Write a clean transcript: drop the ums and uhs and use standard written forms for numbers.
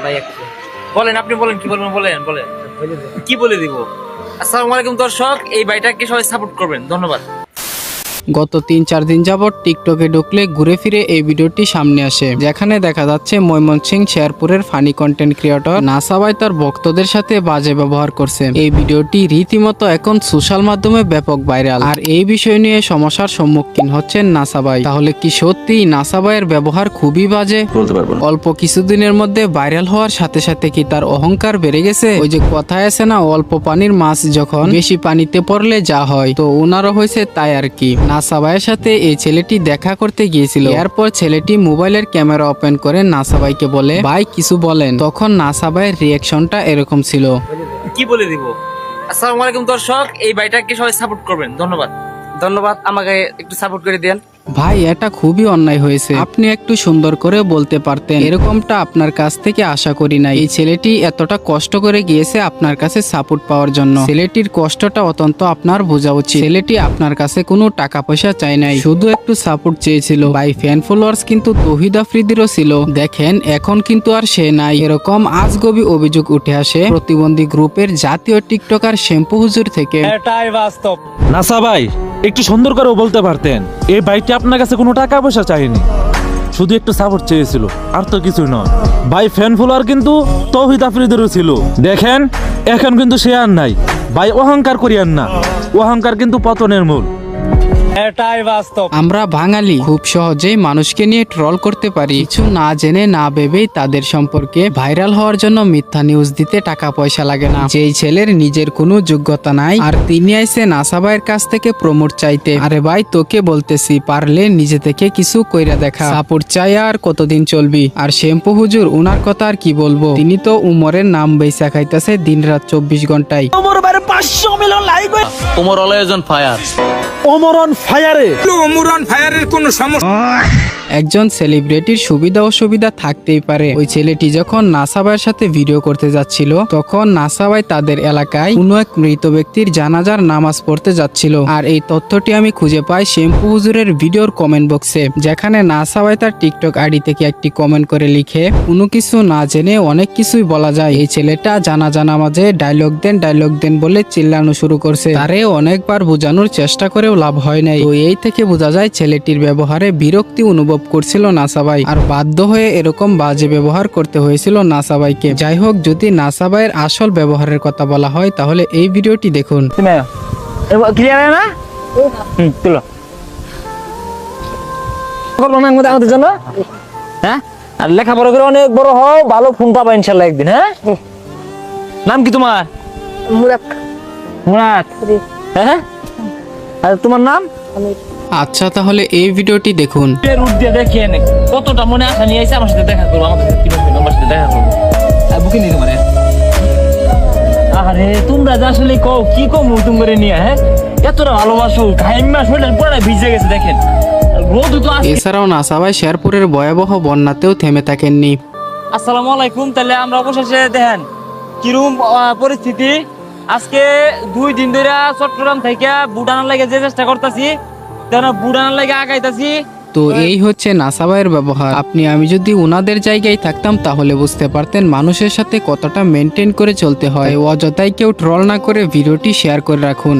ভাই একটা বলেন, আপনি বলেন, কি বলবেন, বলেন বলেন বলে দে। কি বলে দিব। আসসালামু আলাইকুম দর্শক, এই ভাইটাকে সবাই সাপোর্ট করবেন, ধন্যবাদ। গত ৩-৪ দিন যাবৎ টিকটকে ঢুকলে ঘুরে ফিরে এই ভিডিওটি সামনে আসে, যেখানে দেখা যাচ্ছে ময়মনসিংহ শেরপুরের ফানি কন্টেন্ট ক্রিয়েটর নাসা ভাই তার ভক্তদের সাথে বাজে ব্যবহার করছে। এই ভিডিওটি রীতিমতো এখন সোশ্যাল মাধ্যমে ব্যাপক ভাইরাল, আর এই বিষয় নিয়ে সমস্যার সম্মুখীন হচ্ছেন নাসা ভাই। তাহলে কি সত্যি নাসা ভাইয়ের ব্যবহার খুবই বাজে? বলতে পারবো না। অল্প কিছুদিনের মধ্যে ভাইরাল হওয়ার সাথে সাথে কি তার অহংকার বেড়ে গেছে? ওই যে কথায় আছে না, অল্প পানির মাছ যখন বেশি পানিতে পড়লে যা হয়, তো ওনারও হয়েছে তাই আর কি। নাসা ভাইয়ের সাথে এই ছেলেটি দেখা করতে গিয়েছিল। এরপর ছেলেটি মোবাইলের ক্যামেরা ওপেন করে নাসা ভাইকে বলে, ভাই কিছু বলেন। তখন নাসা ভাইয়ের রিয়াকশনটা এরকম ছিল। কি বলে দিব। আসসালামু আলাইকুম দর্শক, এই ভাইটাকে সবাই সাপোর্ট করবেন, ধন্যবাদ। ধন্যবাদ, আমাকে একটু সাপোর্ট করে দেন। ভাই এটা খুবই অন্যায় হয়েছে, আপনি একটু সুন্দর করে বলতে পারতেন। এরকমটা আপনার কাছ থেকে আশা করি নাই। এই ছেলেটি এতটা কষ্ট করে গিয়েছে আপনার কাছে সাপোর্ট পাওয়ার জন্য। ছেলেটির কষ্টটা অত্যন্ত আপনার বোঝা উচিত। ছেলেটি আপনার কাছে কোনো টাকা পয়সা চাই নাই, শুধু একটু সাপোর্ট চেয়েছিল। ভাই ফ্যান ফলোয়ার্স কিন্তু তৌহিদ আফ্রিদিরও ছিল, দেখেন এখন কিন্তু আর সে নাই। এরকম আজগবি অভিযোগ উঠে আসে প্রতিবন্ধী গ্রুপের জাতীয় টিকটকার শ্যাম্পু হুজুর থেকে। এটাই বাস্তব। নাসা ভাই একটু সুন্দর করে বলতে পারতেন। এই ভাইটি আপনার কাছে কোনো টাকা পয়সা চাইনি, শুধু একটু সাপোর্ট চেয়েছিল, আর তো কিছুই নয়। ভাই ফ্যান ফলোয়ার কিন্তু তৌহিদ আফ্রিদিরও ছিল, দেখেন এখন কিন্তু সে আর নাই। ভাই অহংকার করিয়েন না, অহংকার কিন্তু পতনের মূল। এটাই বাস্তব। আমরা বাঙালি খুব সহজেই মানুষকে নিয়ে ট্রল করতে পারি, কিছু না জেনে না ভেবেই তাদের সম্পর্কে ভাইরাল হওয়ার জন্য মিথ্যা নিউজ দিতে টাকা পয়সা লাগে না। যেই ছেলের নিজের কোনো যোগ্যতা নাই, আর তিনি আইছে নাসা ভাইয়ের কাছ থেকে প্রমোট চাইতে। আরে ভাই তোকে বলতেছি, পারলে নিজে থেকে কিছু কইরা দেখা। সাপোর্ট চাই আর কতদিন চলবি? আর শ্যাম্পু হুজুর উনার কথা আর কি বলবো, তিনি তো উমরের নাম বেচা খাইতেছে দিনরাত 24 ঘন্টায়। ওমর বারে 500 million like, Omar always on fire. Omar on ফায়ারে। একজন সেলিব্রিটির সুবিধা অসুবিধা থাকতেই পারে। ওই ছেলেটি যখন নাসা ভাইয়ের সাথে ভিডিও করতে যাচ্ছিল, তখন নাসা ভাই তাদের এলাকায় কোনো এক মৃত ব্যক্তির জানাজার নামাজ পড়তে যাচ্ছিল। আর এই তথ্যটি আমি খুঁজে পাই শ্যাম্পু হুজুরের ভিডিওর কমেন্ট বক্সে, যেখানে নাসা ভাই তার টিকটক আইডি থেকে একটি কমেন্ট করে লিখে, কোনো কিছু না জেনে অনেক কিছুই বলা যায়। এই ছেলেটা জানাজা নামাজে ডায়লগ দেন বলে চিল্লানো শুরু করছে। তারে অনেকবার বোঝানোর চেষ্টা করেও লাভ হয় নাই। তো এই থেকে বোঝা যায় ছেলেটির ব্যবহারে বিরক্তি অনুভব করছিল নাসা ভাই, আর বাধ্য হয়ে এরকম বাজে ব্যবহার করতে হয়েছিল নাসা ভাইকে। যাই হোক, যদি নাসা ভাইয়ের আসল ব্যবহারের কথা বলা হয়, তাহলে এই ভিডিওটি দেখুন। ক্লিয়ার না? তুলো করবো না আমাদের জন্য। হ্যাঁ, আর লেখাপড়া করে অনেক বড় হও, ভালো ফোন পাবা ইনশাল্লাহ একদিন। হ্যাঁ, নাম কি তোমার? মুরাদ। মুরাদ। হ্যাঁ, আর তোমার নাম? আচ্ছা তাহলে এই ভিডিওটি দেখুন। রুট দিয়ে দেখিয়ে নে কতটা মনে আশা নিয়ে এসে আমার সাথে দেখা করবো, আমার সাথে কি বলবো, আমার সাথে দেখা করবো। আর বুকে নিয়ে তোমার। আরে তোমরা যে আসলে কও কি কম তুমি করে নিয়ে, হ্যাঁ এতটা ভালোবাসো, ঘাইমা শরীর পুরো ভিজে গেছে দেখেন। রোদ তো আসছে। এছাড়াও নাসা ভাই শেরপুরের ভয়াবহ বন্যাতেও থেমে থাকেননি। আসসালামু আলাইকুম। তাহলে আমরা অবশেষে দেখেন কিরকম পরিস্থিতি। আজকে 2 দিন ধরে চট্টগ্রাম থেকে বুটানার লাগে যে চেষ্টা করতেছি, বুটানার লাগে আগাইতেছি। তো এই হচ্ছে নাসা ভাইয়ের ব্যবহার। আপনি আমি যদি উনাদের জায়গায় থাকতাম, তাহলে বুঝতে পারতেন মানুষের সাথে কতটা মেনটেন করে চলতে হয়। অযথাই কেউ ট্রল না করে ভিডিওটি শেয়ার করে রাখুন।